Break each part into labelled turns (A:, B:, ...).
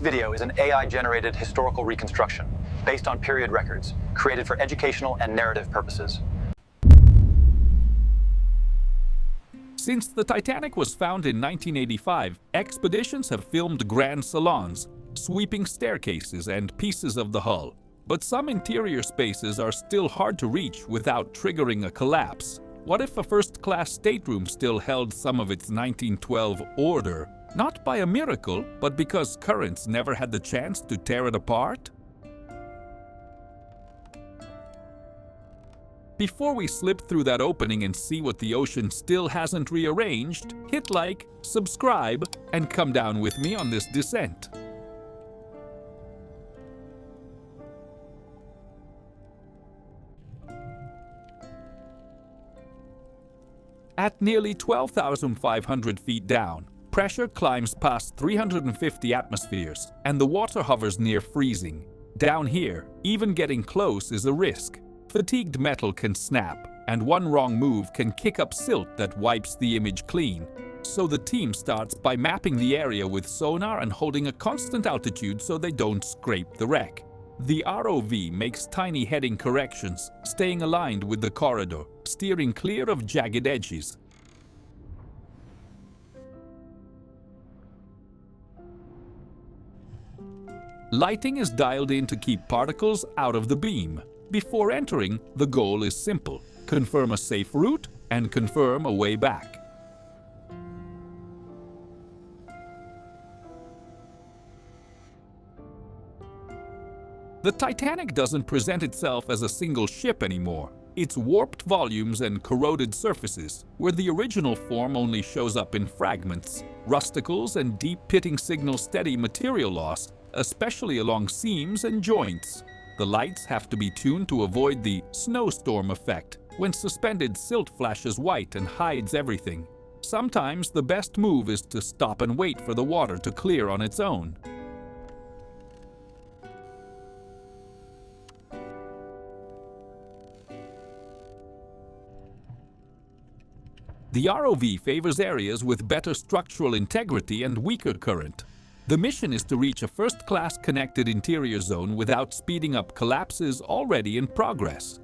A: video is an AI-generated historical reconstruction based on period records, created for educational and narrative purposes.
B: Since the Titanic was found in 1985, expeditions have filmed grand salons, sweeping staircases, and pieces of the hull. But some interior spaces are still hard to reach without triggering a collapse. What if a first-class stateroom still held some of its 1912 order? Not by a miracle, but because currents never had the chance to tear it apart? Before we slip through that opening and see what the ocean still hasn't rearranged, hit like, subscribe, and come down with me on this descent. At nearly 12,500 feet down, pressure climbs past 350 atmospheres, and the water hovers near freezing. Down here, even getting close is a risk. Fatigued metal can snap, and one wrong move can kick up silt that wipes the image clean. So the team starts by mapping the area with sonar and holding a constant altitude so they don't scrape the wreck. The ROV makes tiny heading corrections, staying aligned with the corridor, steering clear of jagged edges. Lighting is dialed in to keep particles out of the beam. Before entering, the goal is simple: confirm a safe route and confirm a way back. The Titanic doesn't present itself as a single ship anymore. It's warped volumes and corroded surfaces, where the original form only shows up in fragments. Rusticles and deep pitting signal steady material loss, especially along seams and joints. The lights have to be tuned to avoid the snowstorm effect, when suspended silt flashes white and hides everything. Sometimes the best move is to stop and wait for the water to clear on its own. The ROV favors areas with better structural integrity and weaker current. The mission is to reach a first-class connected interior zone without speeding up collapses already in progress.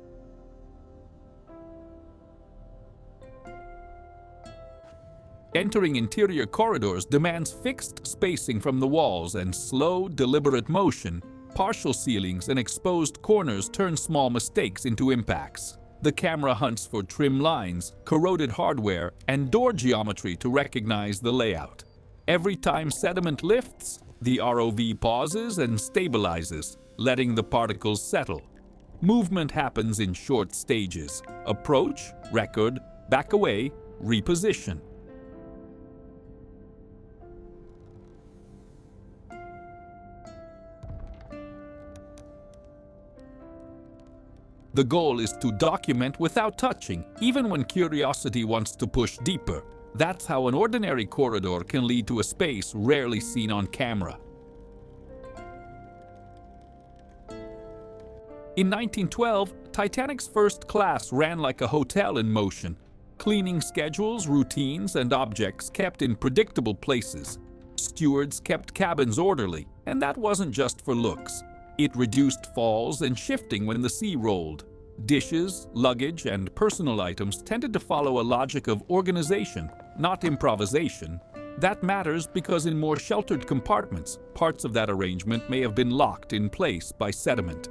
B: Entering interior corridors demands fixed spacing from the walls and slow, deliberate motion. Partial ceilings and exposed corners turn small mistakes into impacts. The camera hunts for trim lines, corroded hardware, and door geometry to recognize the layout. Every time sediment lifts, the ROV pauses and stabilizes, letting the particles settle. Movement happens in short stages: approach, record, back away, reposition. The goal is to document without touching, even when curiosity wants to push deeper. That's how an ordinary corridor can lead to a space rarely seen on camera. In 1912, Titanic's first class ran like a hotel in motion. Cleaning schedules, routines, and objects kept in predictable places. Stewards kept cabins orderly, and that wasn't just for looks. It reduced falls and shifting when the sea rolled. Dishes, luggage, and personal items tended to follow a logic of organization, not improvisation. That matters because in more sheltered compartments, parts of that arrangement may have been locked in place by sediment.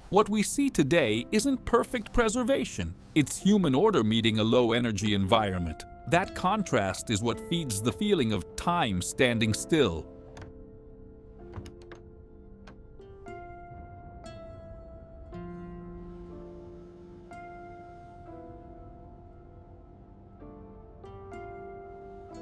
B: What we see today isn't perfect preservation. It's human order meeting a low-energy environment. That contrast is what feeds the feeling of time standing still.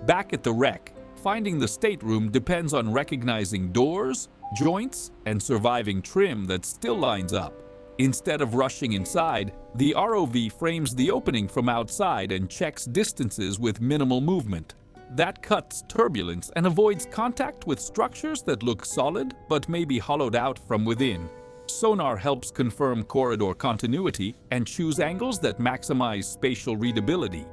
B: Back at the wreck, finding the stateroom depends on recognizing doors, joints, and surviving trim that still lines up. Instead of rushing inside, the ROV frames the opening from outside and checks distances with minimal movement. That cuts turbulence and avoids contact with structures that look solid but may be hollowed out from within. Sonar helps confirm corridor continuity and choose angles that maximize spatial readability.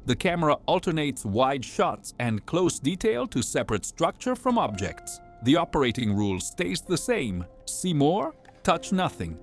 B: The camera alternates wide shots and close detail to separate structure from objects. The operating rule stays the same: see more, touch nothing.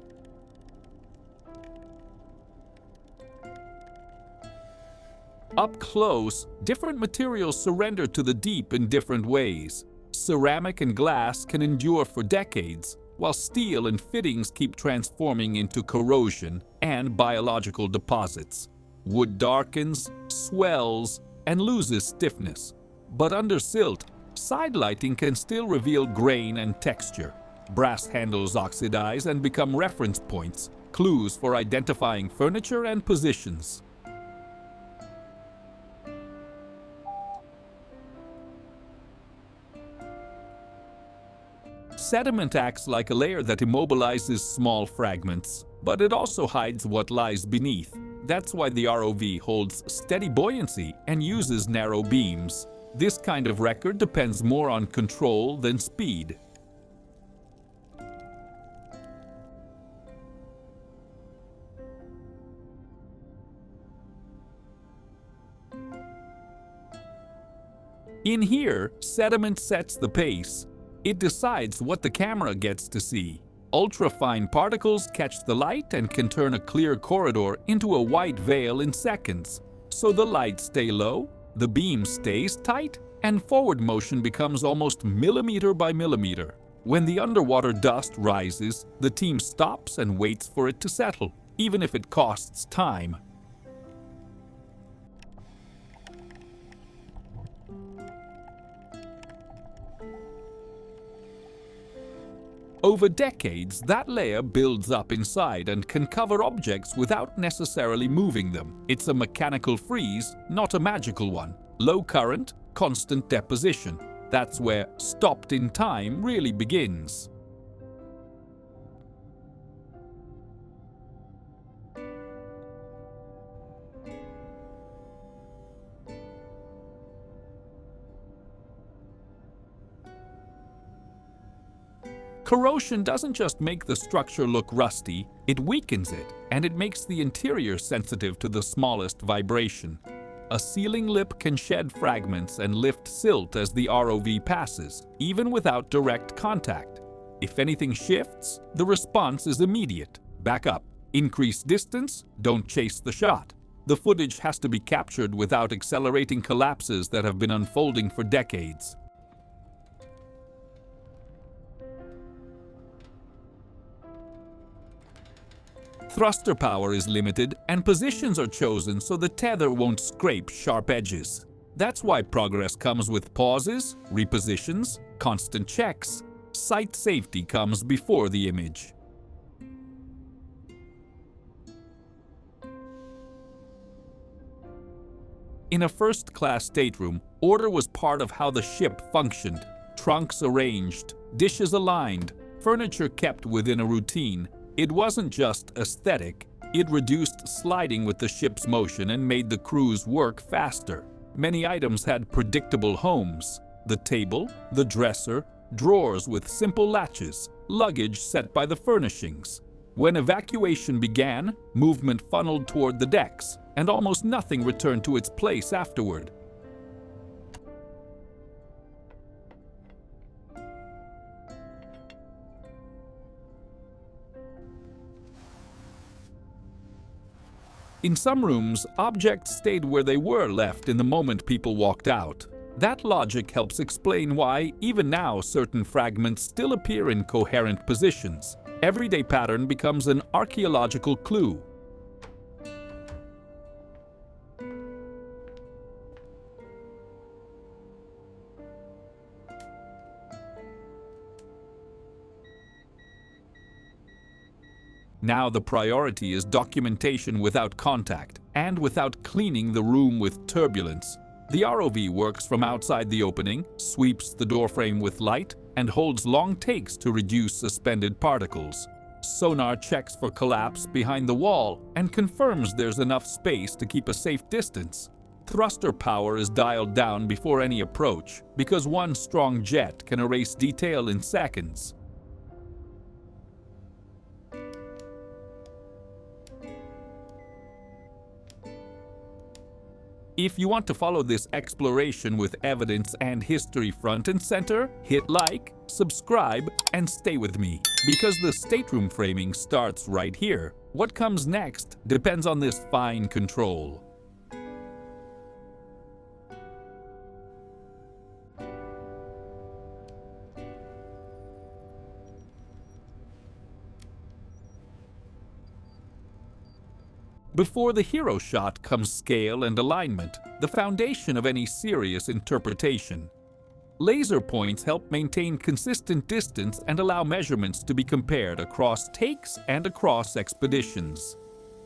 B: Up close, different materials surrender to the deep in different ways. Ceramic and glass can endure for decades, while steel and fittings keep transforming into corrosion and biological deposits. Wood darkens, swells, and loses stiffness. But under silt, side lighting can still reveal grain and texture. Brass handles oxidize and become reference points, clues for identifying furniture and positions. Sediment acts like a layer that immobilizes small fragments, but it also hides what lies beneath. That's why the ROV holds steady buoyancy and uses narrow beams. This kind of record depends more on control than speed. In here, sediment sets the pace. It decides what the camera gets to see. Ultra-fine particles catch the light and can turn a clear corridor into a white veil in seconds. So the lights stay low, the beam stays tight, and forward motion becomes almost millimeter by millimeter. When the underwater dust rises, the team stops and waits for it to settle, even if it costs time. Over decades, that layer builds up inside and can cover objects without necessarily moving them. It's a mechanical freeze, not a magical one. Low current, constant deposition. That's where stopped in time really begins. Corrosion doesn't just make the structure look rusty, it weakens it, and it makes the interior sensitive to the smallest vibration. A ceiling lip can shed fragments and lift silt as the ROV passes, even without direct contact. If anything shifts, the response is immediate. Back up. Increase distance, don't chase the shot. The footage has to be captured without accelerating collapses that have been unfolding for decades. Thruster power is limited, and positions are chosen so the tether won't scrape sharp edges. That's why progress comes with pauses, repositions, constant checks. Site safety comes before the image. In a first-class stateroom, order was part of how the ship functioned. Trunks arranged, dishes aligned, furniture kept within a routine. It wasn't just aesthetic, it reduced sliding with the ship's motion and made the crew's work faster. Many items had predictable homes: the table, the dresser, drawers with simple latches, luggage set by the furnishings. When evacuation began, movement funneled toward the decks, and almost nothing returned to its place afterward. In some rooms, objects stayed where they were left in the moment people walked out. That logic helps explain why, even now, certain fragments still appear in coherent positions. Everyday pattern becomes an archaeological clue. Now the priority is documentation without contact and without cleaning the room with turbulence. The ROV works from outside the opening, sweeps the doorframe with light, and holds long takes to reduce suspended particles. Sonar checks for collapse behind the wall and confirms there's enough space to keep a safe distance. Thruster power is dialed down before any approach because one strong jet can erase detail in seconds. If you want to follow this exploration with evidence and history front and center, hit like, subscribe, and stay with me, because the stateroom framing starts right here. What comes next depends on this fine control. Before the hero shot comes scale and alignment, the foundation of any serious interpretation. Laser points help maintain consistent distance and allow measurements to be compared across takes and across expeditions.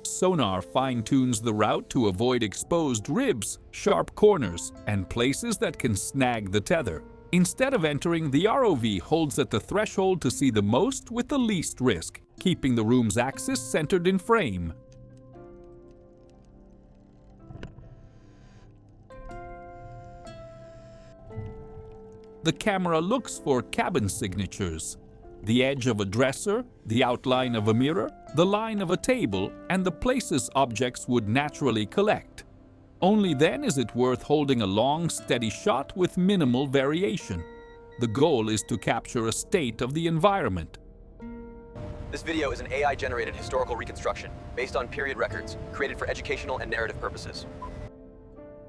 B: Sonar fine-tunes the route to avoid exposed ribs, sharp corners, and places that can snag the tether. Instead of entering, the ROV holds at the threshold to see the most with the least risk, keeping the room's axis centered in frame. The camera looks for cabin signatures: the edge of a dresser, the outline of a mirror, the line of a table, and the places objects would naturally collect. Only then is it worth holding a long, steady shot with minimal variation. The goal is to capture a state of the environment.
A: This video is an AI-generated historical reconstruction based on period records, created for educational and narrative purposes.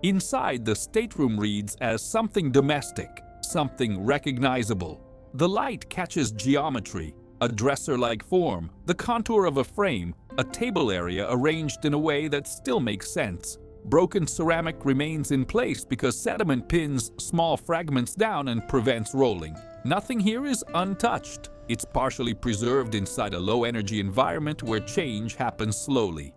B: Inside, the stateroom reads as something domestic, something recognizable. The light catches geometry, a dresser-like form, the contour of a frame, a table area arranged in a way that still makes sense. Broken ceramic remains in place because sediment pins small fragments down and prevents rolling. Nothing here is untouched. It's partially preserved inside a low-energy environment where change happens slowly.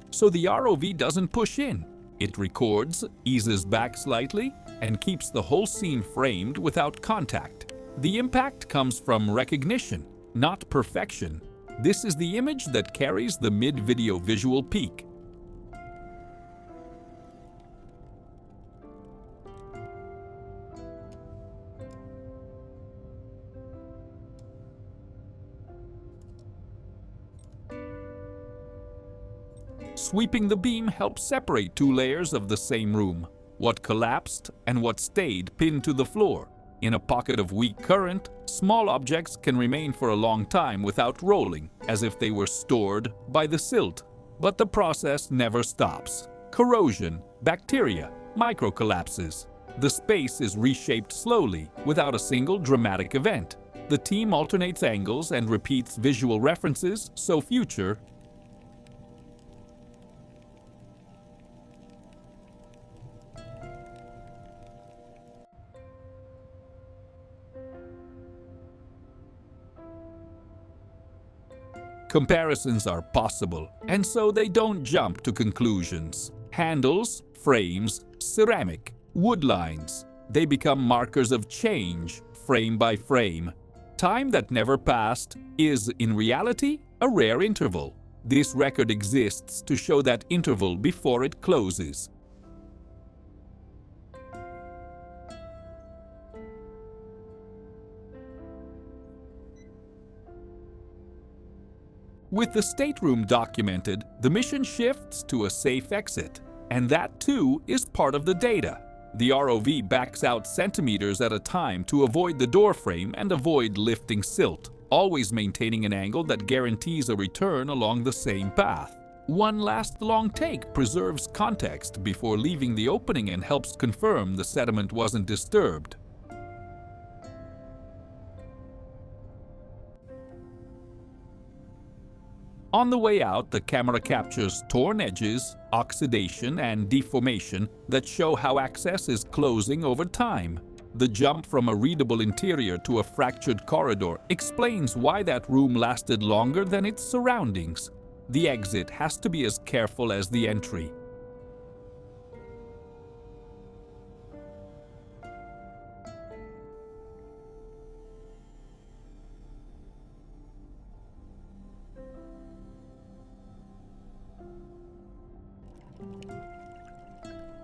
B: So the ROV doesn't push in. It records, eases back slightly, and keeps the whole scene framed without contact. The impact comes from recognition, not perfection. This is the image that carries the mid-video visual peak. Sweeping the beam helps separate two layers of the same room, what collapsed and what stayed pinned to the floor. In a pocket of weak current, small objects can remain for a long time without rolling, as if they were stored by the silt. But the process never stops. Corrosion, bacteria, microcollapses. The space is reshaped slowly, without a single dramatic event. The team alternates angles and repeats visual references, so future comparisons are possible, and so they don't jump to conclusions. Handles, frames, ceramic, wood lines. They become markers of change, frame by frame. Time that never passed is, in reality, a rare interval. This record exists to show that interval before it closes. With the stateroom documented, the mission shifts to a safe exit, and that too is part of the data. The ROV backs out centimeters at a time to avoid the door frame and avoid lifting silt, always maintaining an angle that guarantees a return along the same path. One last long take preserves context before leaving the opening and helps confirm the sediment wasn't disturbed. On the way out, the camera captures torn edges, oxidation, and deformation that show how access is closing over time. The jump from a readable interior to a fractured corridor explains why that room lasted longer than its surroundings. The exit has to be as careful as the entry.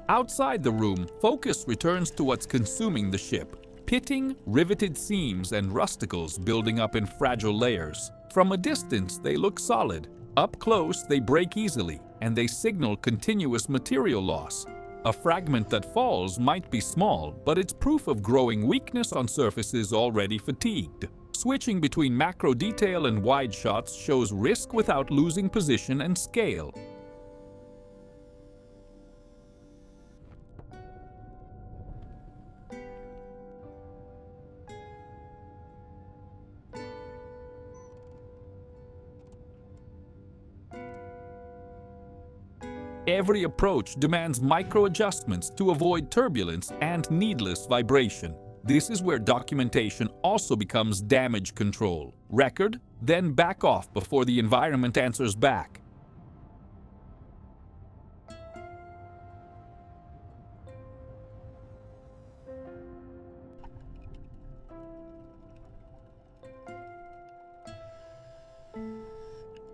B: Outside the room, focus returns to what's consuming the ship. Pitting, riveted seams, and rusticles building up in fragile layers. From a distance, they look solid. Up close, they break easily, and they signal continuous material loss. A fragment that falls might be small, but it's proof of growing weakness on surfaces already fatigued. Switching between macro detail and wide shots shows risk without losing position and scale. Every approach demands micro-adjustments to avoid turbulence and needless vibration. This is where documentation also becomes damage control. Record, then back off before the environment answers back.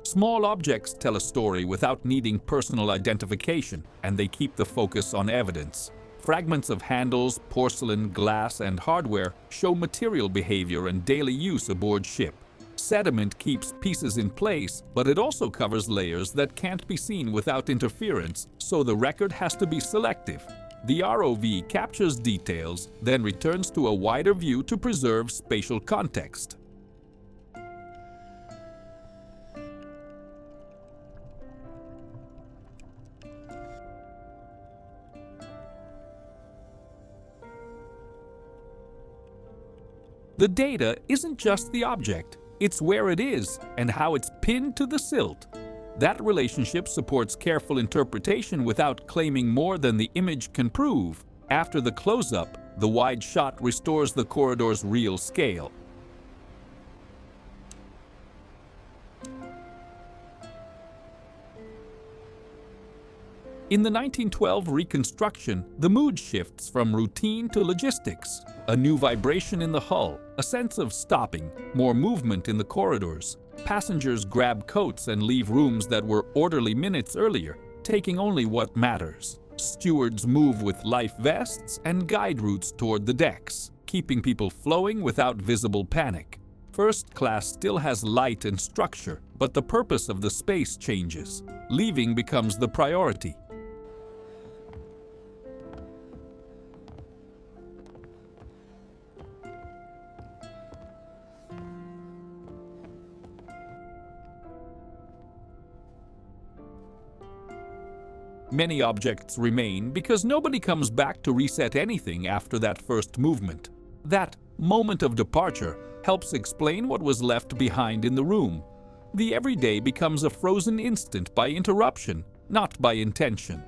B: Small objects tell a story without needing personal identification, and they keep the focus on evidence. Fragments of handles, porcelain, glass, and hardware show material behavior and daily use aboard ship. Sediment keeps pieces in place, but it also covers layers that can't be seen without interference, so the record has to be selective. The ROV captures details, then returns to a wider view to preserve spatial context. The data isn't just the object, it's where it is and how it's pinned to the silt. That relationship supports careful interpretation without claiming more than the image can prove. After the close-up, the wide shot restores the corridor's real scale. In the 1912 reconstruction, the mood shifts from routine to logistics. A new vibration in the hull, a sense of stopping, more movement in the corridors. Passengers grab coats and leave rooms that were orderly minutes earlier, taking only what matters. Stewards move with life vests and guide routes toward the decks, keeping people flowing without visible panic. First class still has light and structure, but the purpose of the space changes. Leaving becomes the priority. Many objects remain because nobody comes back to reset anything after that first movement. That moment of departure helps explain what was left behind in the room. The everyday becomes a frozen instant by interruption, not by intention.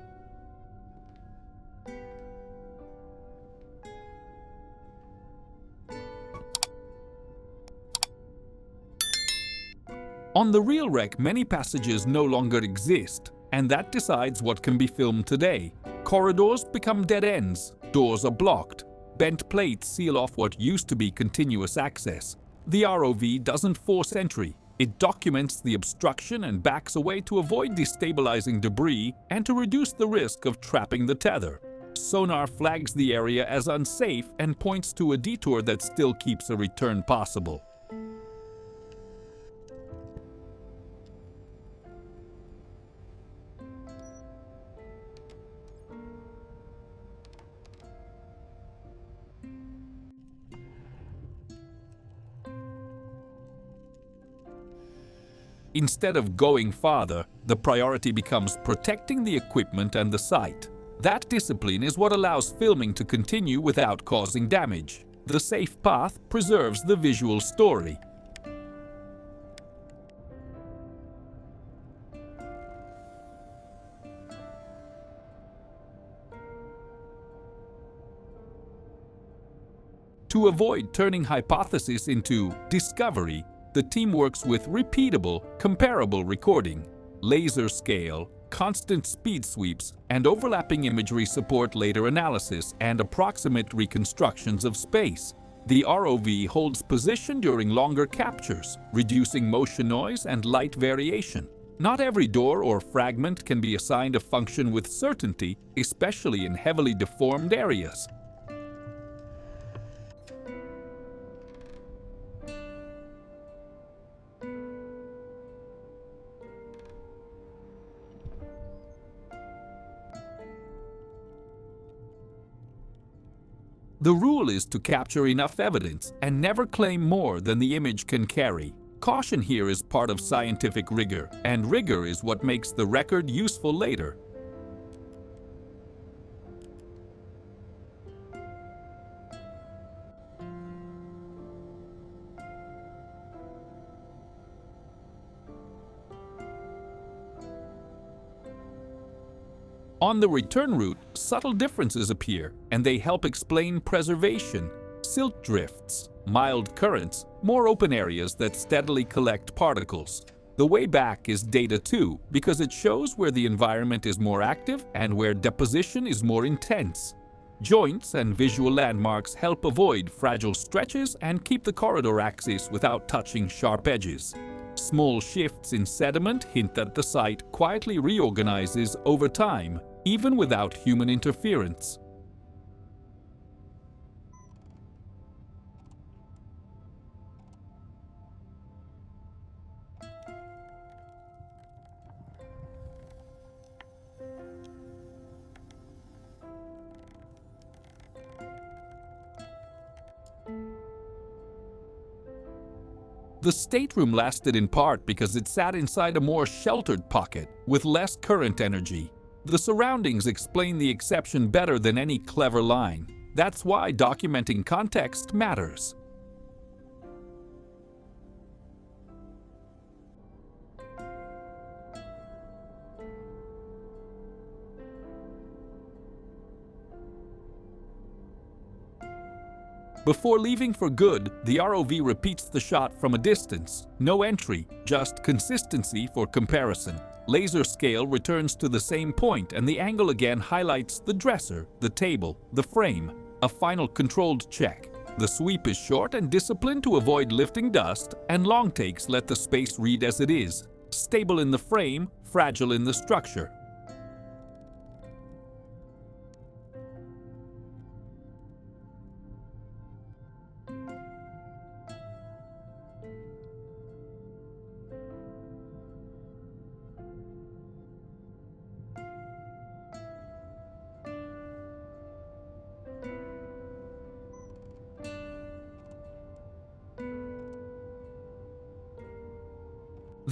B: On the real wreck, many passages no longer exist, and that decides what can be filmed today. Corridors become dead ends, doors are blocked, bent plates seal off what used to be continuous access. The ROV doesn't force entry. It documents the obstruction and backs away to avoid destabilizing debris and to reduce the risk of trapping the tether. Sonar flags the area as unsafe and points to a detour that still keeps a return possible. Instead of going farther, the priority becomes protecting the equipment and the site. That discipline is what allows filming to continue without causing damage. The safe path preserves the visual story. To avoid turning hypothesis into discovery, the team works with repeatable, comparable recording. laser scale, constant speed sweeps, and overlapping imagery support later analysis and approximate reconstructions of space. The ROV holds position during longer captures, reducing motion noise and light variation. Not every door or fragment can be assigned a function with certainty, especially in heavily deformed areas. The rule is to capture enough evidence and never claim more than the image can carry. Caution here is part of scientific rigor, and rigor is what makes the record useful later. On the return route, subtle differences appear, and they help explain preservation, silt drifts, mild currents, more open areas that steadily collect particles. The way back is data too, because it shows where the environment is more active and where deposition is more intense. Joints and visual landmarks help avoid fragile stretches and keep the corridor axis without touching sharp edges. Small shifts in sediment hint that the site quietly reorganizes over time, even without human interference. The stateroom lasted in part because it sat inside a more sheltered pocket with less current energy. The surroundings explain the exception better than any clever line. That's why documenting context matters. Before leaving for good, the ROV repeats the shot from a distance. No entry, just consistency for comparison. Laser scale returns to the same point, and the angle again highlights the dresser, the table, the frame. A final controlled check. The sweep is short and disciplined to avoid lifting dust, and long takes let the space read as it is. Stable in the frame, fragile in the structure.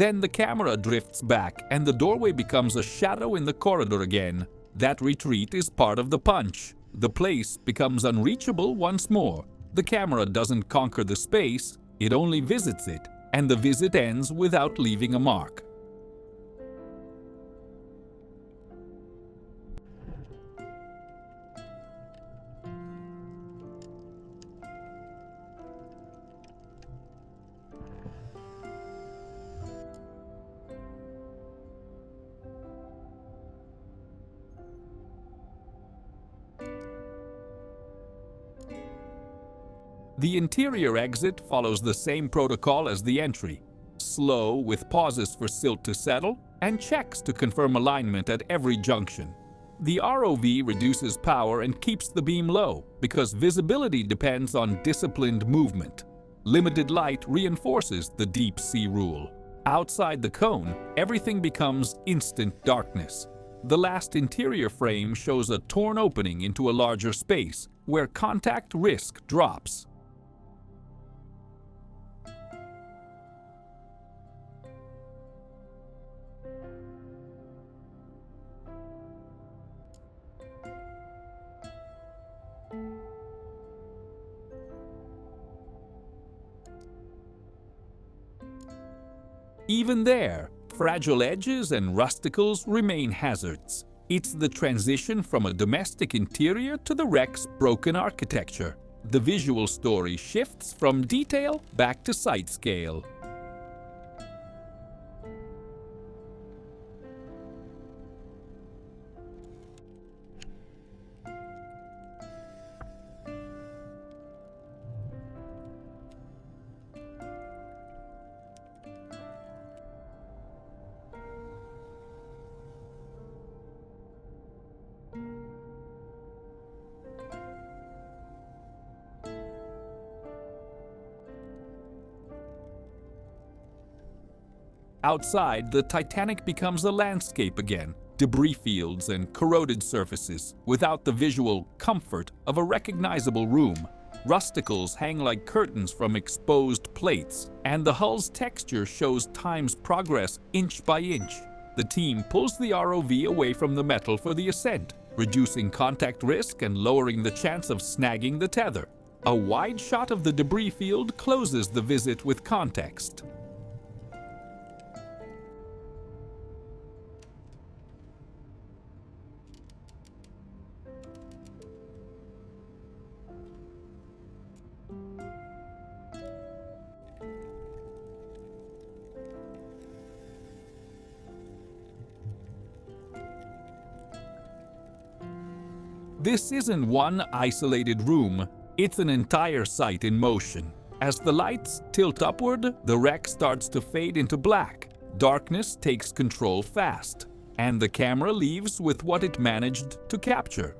B: Then the camera drifts back and the doorway becomes a shadow in the corridor again. That retreat is part of the punch. The place becomes unreachable once more. The camera doesn't conquer the space, it only visits it, and the visit ends without leaving a mark. The interior exit follows the same protocol as the entry. Slow, with pauses for silt to settle, and checks to confirm alignment at every junction. The ROV reduces power and keeps the beam low, because visibility depends on disciplined movement. Limited light reinforces the deep sea rule. Outside the cone, everything becomes instant darkness. The last interior frame shows a torn opening into a larger space, where contact risk drops. Even there, fragile edges and rusticles remain hazards. It's the transition from a domestic interior to the wreck's broken architecture. The visual story shifts from detail back to site scale. Outside, the Titanic becomes a landscape again, debris fields and corroded surfaces, without the visual comfort of a recognizable room. Rusticles hang like curtains from exposed plates, and the hull's texture shows time's progress inch by inch. The team pulls the ROV away from the metal for the ascent, reducing contact risk and lowering the chance of snagging the tether. A wide shot of the debris field closes the visit with context. This isn't one isolated room, it's an entire site in motion. As the lights tilt upward, the wreck starts to fade into black. Darkness takes control fast, and the camera leaves with what it managed to capture.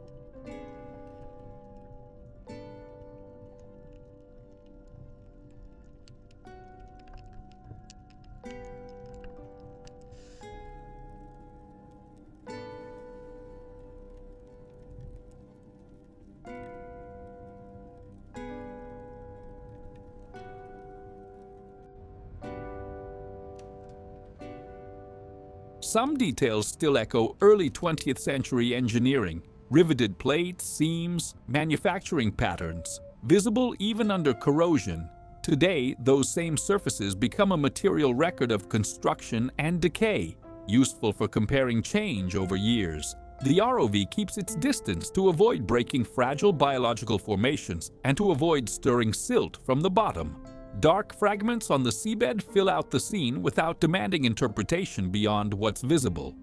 B: Some details still echo early 20th century engineering: riveted plates, seams, manufacturing patterns, visible even under corrosion. Today, those same surfaces become a material record of construction and decay, useful for comparing change over years. The ROV keeps its distance to avoid breaking fragile biological formations and to avoid stirring silt from the bottom. Dark fragments on the seabed fill out the scene without demanding interpretation beyond what's visible.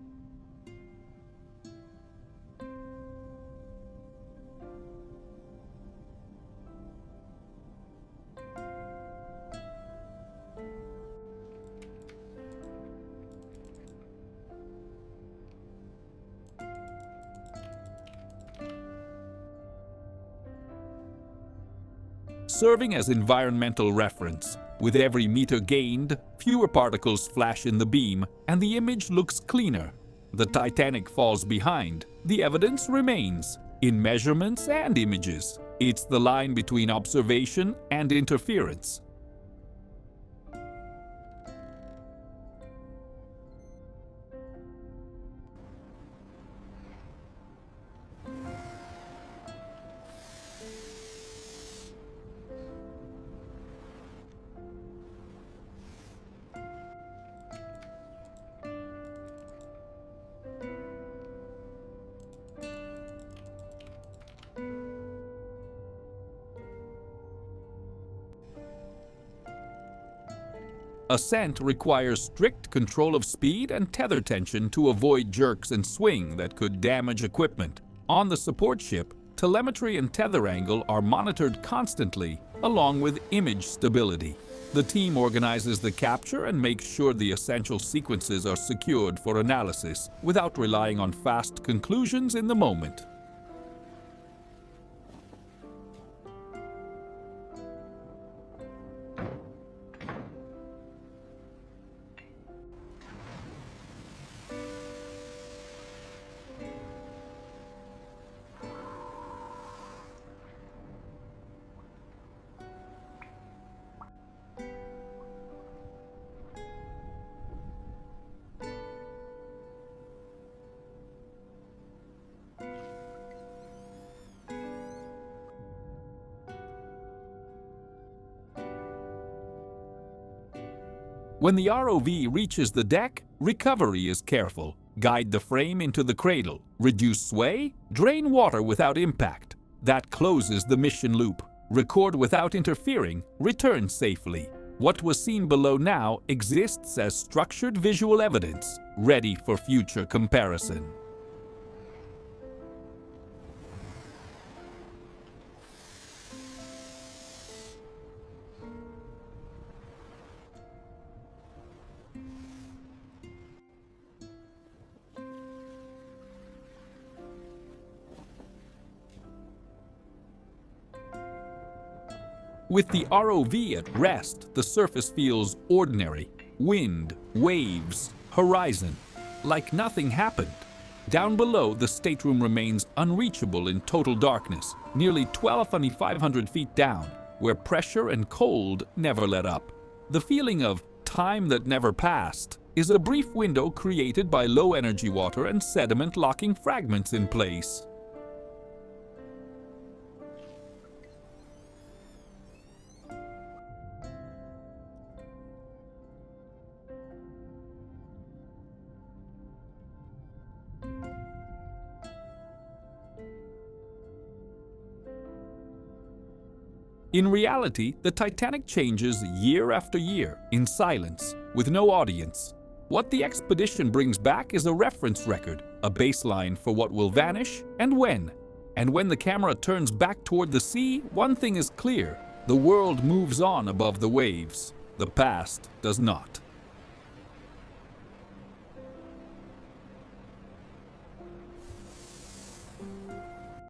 B: Serving as environmental reference. With every meter gained, fewer particles flash in the beam, and the image looks cleaner. The Titanic falls behind. The evidence remains, in measurements and images. It's the line between observation and interference. Ascent requires strict control of speed and tether tension to avoid jerks and swing that could damage equipment. On the support ship, telemetry and tether angle are monitored constantly, along with image stability. The team organizes the capture and makes sure the essential sequences are secured for analysis, without relying on fast conclusions in the moment. When the ROV reaches the deck, recovery is careful. Guide the frame into the cradle, reduce sway, drain water without impact. That closes the mission loop. Record without interfering, return safely. What was seen below now exists as structured visual evidence, ready for future comparison. With the ROV at rest, the surface feels ordinary. wind, waves, horizon. Like nothing happened. Down below, the stateroom remains unreachable in total darkness, nearly 12,500 feet down, where pressure and cold never let up. The feeling of time that never passed is a brief window created by low-energy water and sediment locking fragments in place. In reality, the Titanic changes year after year, in silence, with no audience. What the expedition brings back is a reference record, a baseline for what will vanish and when. And when the camera turns back toward the sea, one thing is clear: the world moves on above the waves. The past does not.